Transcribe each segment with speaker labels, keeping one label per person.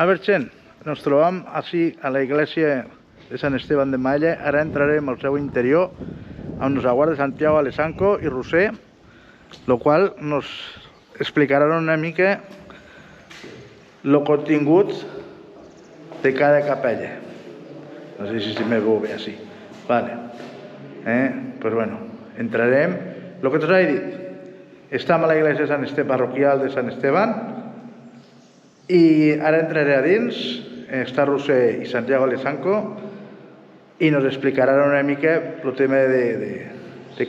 Speaker 1: A ver, gent, nos trobam així a la iglesia de Sant Esteban de Malla. Ara entrarem al seu interior, on nos aguarda Santiago Alesanco i Roser, lo qual nos explicaran una mica el contingut de cada capella. No sé si me veu bé així. Vale. Pues bueno, entrarem. Lo que us he dit, estem a la iglesia de Sant Esteban, parroquial de Sant Esteban, i ara entraré a dins. Està Roser i Santiago Alesanco i nos explicaran una mica el tema de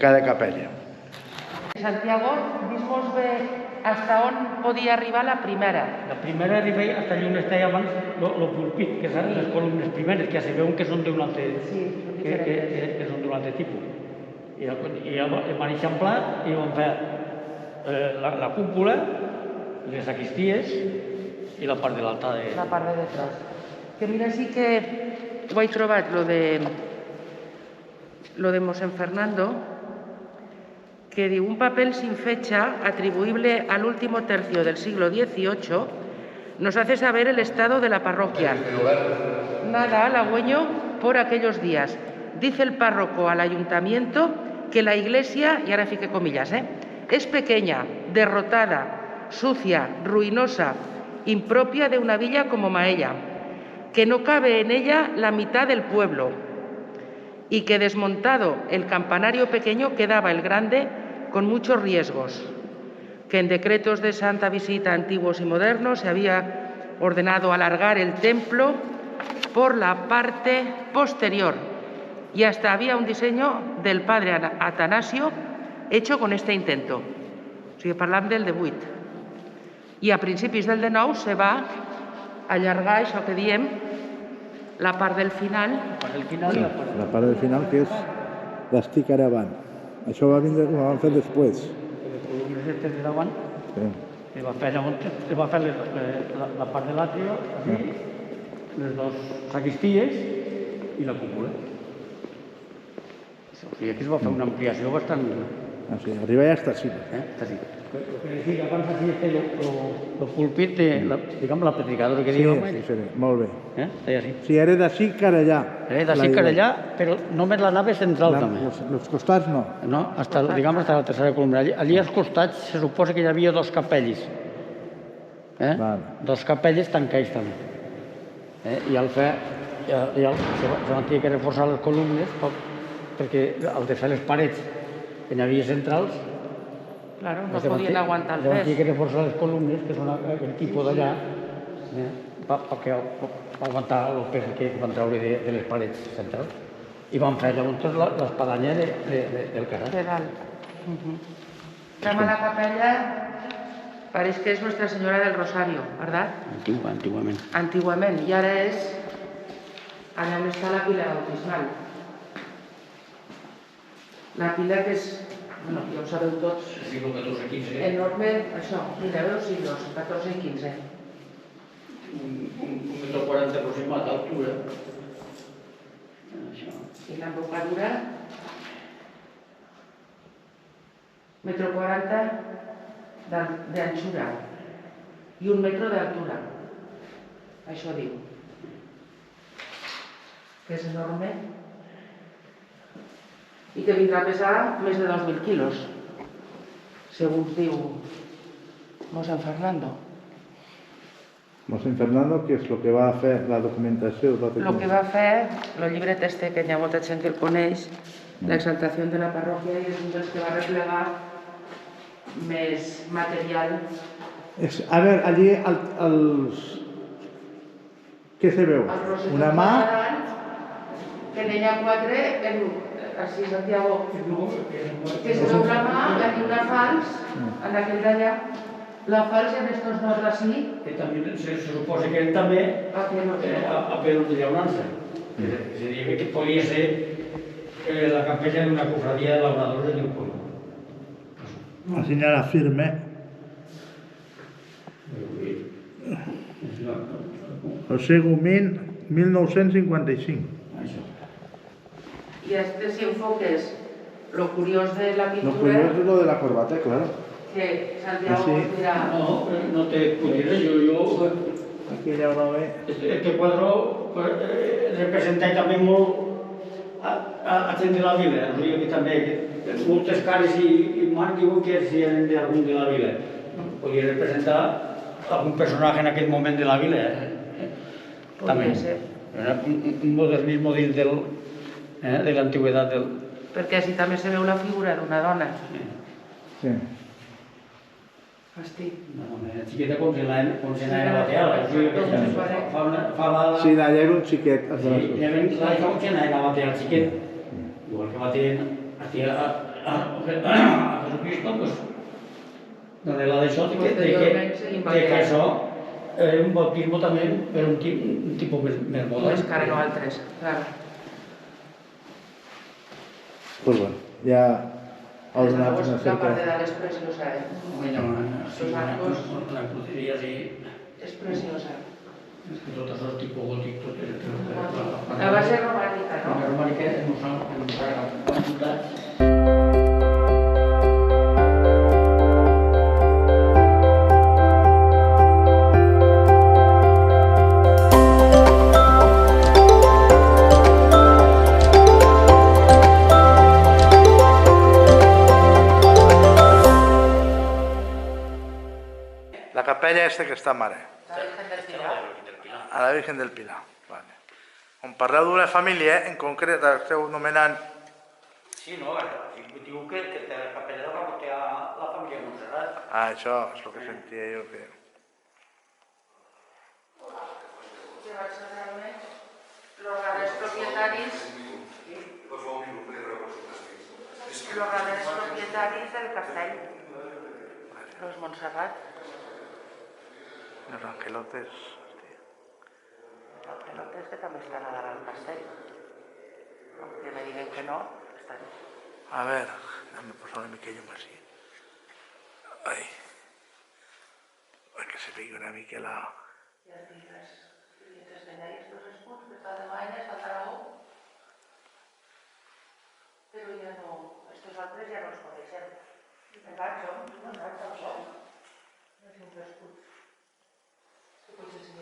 Speaker 1: cada capella.
Speaker 2: Santiago, dis-nos bé hasta on podia arribar la primera.
Speaker 3: La primera arriba hasta allí on estava abans el púlpit, que són les columnes primeres, que ja se veuen que són d'un altre, que són d'un altre tipus. I van eixamplar i van fer la cúpula, les sacristies i la part de l'altar.
Speaker 2: La part de detrás. Que mira, sí que ho he trobat, lo de Mosén Fernando, que diu, un papel sin fecha atribuible al último tercio del siglo XVIII nos hace saber el estado de la parroquia. Nada halagüeño por aquellos días. Dice el párroco al ayuntamiento que la iglesia, y ahora fique comillas, es pequeña, derrotada, sucia, ruinosa, impropia de una villa como Maella, que no cabe en ella la mitad del pueblo y que desmontado el campanario pequeño quedaba el grande con muchos riesgos, que en decretos de santa visita antiguos y modernos se había ordenado alargar el templo por la parte posterior y hasta había un diseño del padre Atanasio hecho con este intento. O sigui, parlam del 18. I a principis del 19 se va allargar això que diem, la part del final.
Speaker 1: La part del final, que és l'estic ara avant. Això ho van fer després.
Speaker 3: Les columnes aquestes de davant, va fer la part de l'àtrio, les dues sacristies i la cúpula. O sigui, aquí es va fer una ampliació bastant...
Speaker 1: Ah, sí, arriba ja està així.
Speaker 3: Està així. El que decía, que abans aquí està el púlpit, diguem, la predicadora que diu.
Speaker 1: Sí, molt bé.
Speaker 3: Està així.
Speaker 1: Sí, era d'ací cara allà.
Speaker 3: Era d'ací cara allà, però només la nave central també.
Speaker 1: Els costats no.
Speaker 3: No, diguem, hasta la tercera columna. Allí als costats se suposa que hi havia dos capells. Dos capelles tancats també. I al fer, se van tenir que reforçar les columnes perquè al de fer les parets que n'hi havia centrals,
Speaker 2: claro, no podien aguantar el pes.
Speaker 3: Se van tenir que reforçar les columnes, que són el tipus d'allà, per aguantar el pes que van treure de les parets centrals. I van fer llavors l'espadanya del carrer.
Speaker 2: De dalt. Estem a la capella, pareix que és Nuestra Senyora del Rosario, ¿verdad?
Speaker 3: Antigament.
Speaker 2: Antigament, i ara és allà on està la pila bautismal. La pila que és, bueno, ja ho sabeu tots,
Speaker 3: Siglo XIV-XV.
Speaker 2: enorme, això, mira, veus siglos, 14 i 15.
Speaker 3: Un metro 40 aproximat d'altura.
Speaker 2: I l'embocadura, metro 40 de anchura i 1 metro d'altura. Això diu. Que és enorme. I que vindrà a pesar més de 2.000 quilos, segons diu Mosén Fernando.
Speaker 1: Mosén Fernando, que és el que va fer la documentació?
Speaker 2: El que va fer, el llibret este, que hi ha molta gent que el coneix, l'exaltació de la parròquia, i és un dels que va replegar més material.
Speaker 1: A veure, allí què se veu? Una mà?
Speaker 2: Que n'hi ha 4 en... Així, Santiago, que se veu la mà, aquí una fals, en aquell d'allà, la fals i en estos dos d'ací.
Speaker 3: Que també se suposa que ell també a Pedro de Llaunança. Se diu que podia ser la capella d'una cofradia de labradors de Llaucoll.
Speaker 1: Assenyala firme. José Gumín, 1955.
Speaker 2: Y este, si enfoques lo curioso de la pintura...
Speaker 1: Lo curioso es lo de la corbata, claro.
Speaker 2: Que Santiago dirà...
Speaker 3: No, no te curioso, yo...
Speaker 1: Aquella hora
Speaker 3: Este quadro representa també molt a gent de la vila, que també moltes cares i mans diuen que eren d'algun de la vila. Podria representar algun personatge en aquell moment de la vila.
Speaker 2: Podria ser.
Speaker 3: Un modernisme dins de l'antiguitat.
Speaker 2: Perquè així també se veu la figura d'una dona.
Speaker 1: Sí.
Speaker 2: Hosti.
Speaker 3: Una xiqueta com si anava a batear.
Speaker 1: Sí, allà era un xiquet.
Speaker 3: Sí, com si anava a batear el xiquet. Igual que baten a Jesucristo, pues donde la d'això, que això era un bautisme també per un tipus més modern.
Speaker 2: Més que no altres, clar.
Speaker 1: Pues bueno, ja heu donat una
Speaker 2: La
Speaker 1: certa...
Speaker 2: part de dalt és preciosa,
Speaker 3: La cruceria, sí.
Speaker 2: És preciosa.
Speaker 3: És que tot això és tipus gòtic, tot.
Speaker 2: La base romànica, no?
Speaker 3: La romànica no s'ha consultat.
Speaker 1: La capella esta que està mare.
Speaker 2: La Virgen del Pilar.
Speaker 1: A la Virgen del Pilar. Vale. On parleu d'una família, en concret esteu nomenant...
Speaker 3: Sí, no, diu que la capella la va portar la família Montserrat.
Speaker 1: Ah, això és el que sentia jo. Que...
Speaker 2: Que van ser realment els grans propietaris del castell. Los Montserrat.
Speaker 1: Los angelotes...
Speaker 2: Els angelotes que també estan a dalt al castell. Aunque me diguen que no, estan...
Speaker 1: A ver, déjame posar una miquella más así. Ay. Para que se vea una mica la...
Speaker 2: I els llibres de lleis dels escuts, que està de Maines, a Tarragó. Però ja no... Estos altres ja no els coneixem. El ganxo, no són. Els escuts. Que potser si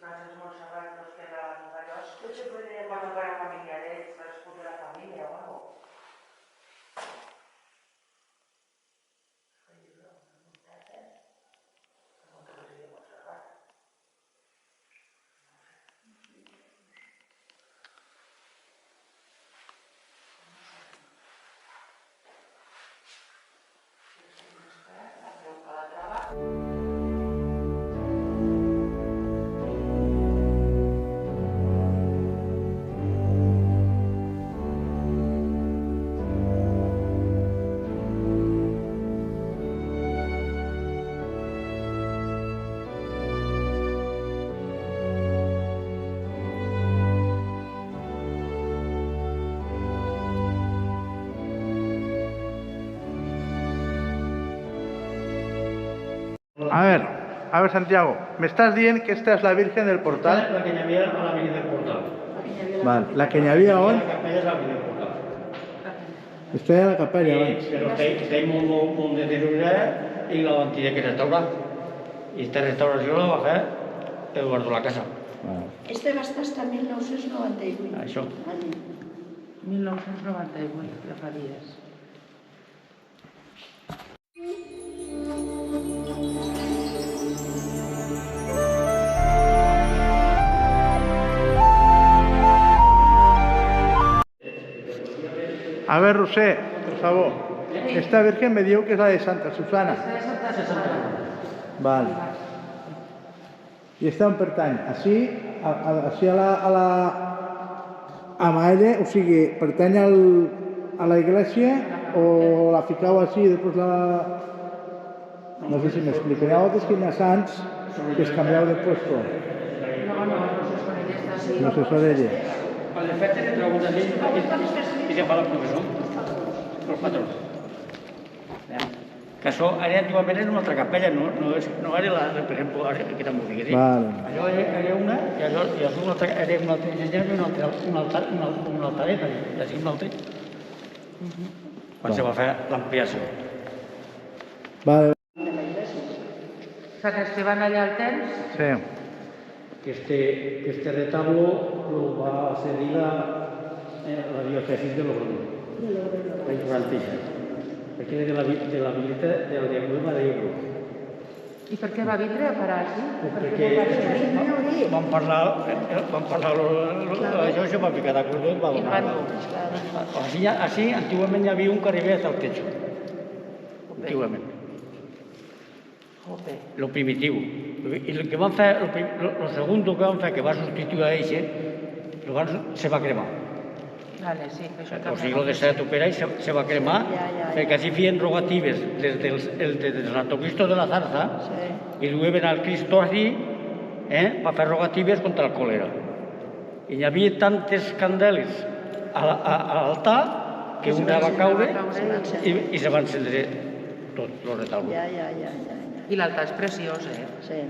Speaker 2: van ser els Montserrat els que eren allòs, potser podríem guardar la família d'ells, l'escut de la família o alguna cosa.
Speaker 1: A ver Santiago, me estás dient que esta es la Virgen del Portal?
Speaker 3: La que hi havia a la Virgen del Portal.
Speaker 1: Vale, la que hi havia on?
Speaker 3: La capella és la Virgen del Portal.
Speaker 1: Està a la capella abans.
Speaker 3: Però està molt deteriorada i la van tenir que restaurar. I aquesta restauració la va fer Eduardo la Casa.
Speaker 4: Este va estar hasta 1998.
Speaker 3: Això.
Speaker 2: 1998, ja fa dies.
Speaker 1: A ver, Roser, por favor. Esta Virgen me diu que es la de Santa Susana. Vale. I esta on pertany? Així a Maelle, o sigui, pertany a la iglesia o la ficau així i després la... No sé si m'explico. Hi ha altres que hi ha sants que es canvieu de puesto. No sé són elles.
Speaker 3: Quan el fet entre alguns d'ells i se fa el professor, els patrons. Que això ara antiguament era una altra capella, no era la, per exemple, aquesta música.
Speaker 1: Vale.
Speaker 3: Allò era una, i això era una altra, un altaret, i així un altre. Quan se va fer l'ampliació.
Speaker 1: Vale.
Speaker 2: Sant Esteban allà al temps?
Speaker 1: Sí.
Speaker 3: Que este retablo lo va a cedir la diócesis de Logroño. La importancia. Perquè era de la vila de la Diablema d'Ebro.
Speaker 2: I per què va vindre a parar aquí?
Speaker 3: Perquè van parlar això se va ficar d'acord i va donar. Així, antiguament hi havia un caribet al techo. Antiguament. Lo primitiu. I el que van fer, lo segundo que van fer, que va substituir a eixe, se va cremar.
Speaker 2: Vale, sí, això
Speaker 3: El siglo XVII per ahí se va cremar, perquè així feien rogatives des del Santo Cristo de la Zarza i dueven al Cristo així per fer rogatives contra el còlera. I hi havia tantes candeles a l'altar que una va caure i se va encendre tot el retaule.
Speaker 2: I l'altar és preciós, eh?
Speaker 5: Sí.